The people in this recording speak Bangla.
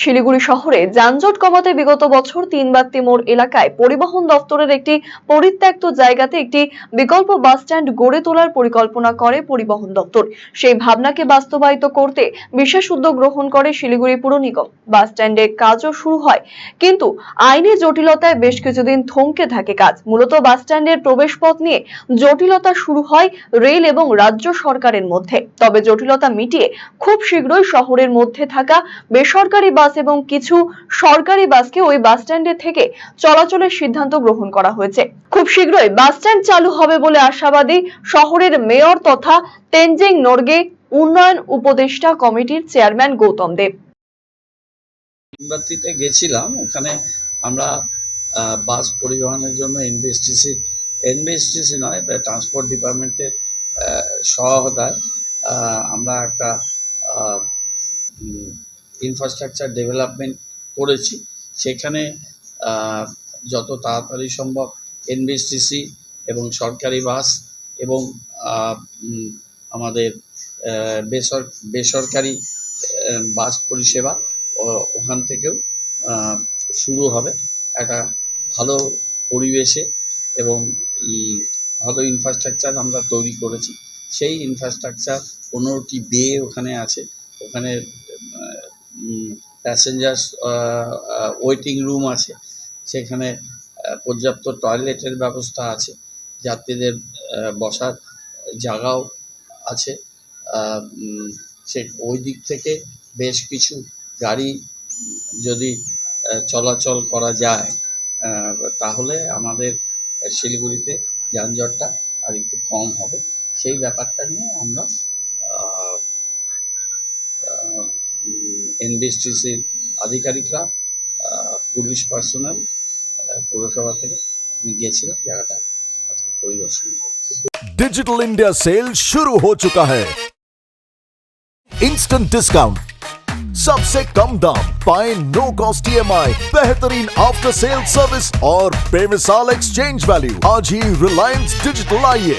শিলিগুড়ি শহরে যানজট কমাতে বিগত বছর তিনবাত্তি মোড় এলাকায় পরিবহন দপ্তরের একটি পরিত্যক্ত জায়গাতে একটি বিকল্প বাস স্ট্যান্ড গড়ে তোলার পরিকল্পনা করে পরিবহন দপ্তর। সেই ভাবনাকে বাস্তবায়িত করতে বিশেষ উদ্যোগ গ্রহণ করে শিলিগুড়ি পুর নিগম। বাস স্ট্যান্ডের কাজও শুরু হয়, কিন্তু আইনি জটিলতায় বেশ কিছুদিন থমকে থাকে কাজ। মূলত বাস স্ট্যান্ডের প্রবেশপথ নিয়ে জটিলতা শুরু হয় রেল এবং রাজ্য সরকারের মধ্যে। তবে জটিলতা মিটিয়ে খুব শীঘ্রই শহরের মধ্যে থাকা বেসরকারি বাস এবং কিছু সরকারি বাসকে ওই বাস স্ট্যান্ডে থেকে চলাচলের সিদ্ধান্ত গ্রহণ করা হয়েছে। খুব শীঘ্রই বাস স্ট্যান্ড চালু হবে বলে আশাবাদী শহরের মেয়র তথা তেনজিং নোরগে উন্নয়ন উপদেষ্টা কমিটির চেয়ারম্যান গৌতম দেব। তিনবাত্তিতে গেছিলাম, ওখানে আমরা বাস পরিবহনের জন্য এনবিএসটিসি নয়, ট্রান্সপোর্ট ডিপার্টমেন্টের সহায়তায় আমরা একটা ইনফ্রাস্ট্রাকচার ডেভেলপমেন্ট করেছি। সেখানে যত তাড়াতাড়ি সম্ভব এনবিএসটিসি এবং সরকারি বাস এবং আমাদের বেসরকারি বাস পরিষেবা ওখান থেকেও শুরু হবে একটা ভালো পরিবেশে এবং ভালো ইনফ্রাস্ট্রাকচার আমরা তৈরি করেছি। সেই ইনফ্রাস্ট্রাকচার 15টি বে ওখানে আছে, ওখানে প্যাসেঞ্জার্স ওয়েটিং রুম আছে, সেখানে পর্যাপ্ত টয়লেটের ব্যবস্থা আছে, যাত্রীদের বসার জায়গাও আছে। ওই দিক থেকে বেশ কিছু গাড়ি যদি চলাচল করা যায় তাহলে আমাদের শিলিগুড়িতে যানজটটা আর একটু কম হবে। সেই ব্যাপারটা নিয়ে আমরা এনবিএসটিসির আধিকারিকরা, পুলিশ পার্সোনাল, পৌরসভা থেকে গিয়েছিলাম, জায়গাটা আজকে পরিদর্শন করেছি। डिजिटल इंडिया सेल शुरू हो चुका है। इंस्टेंट डिस्काउंट, सबसे कम दाम, पाएं नो कॉस्ट ईएमआई, बेहतरीन आफ्टर सेल सर्विस और बेमिसाल एक्सचेंज वैल्यू। आज ही रिलायंस डिजिटल आइए।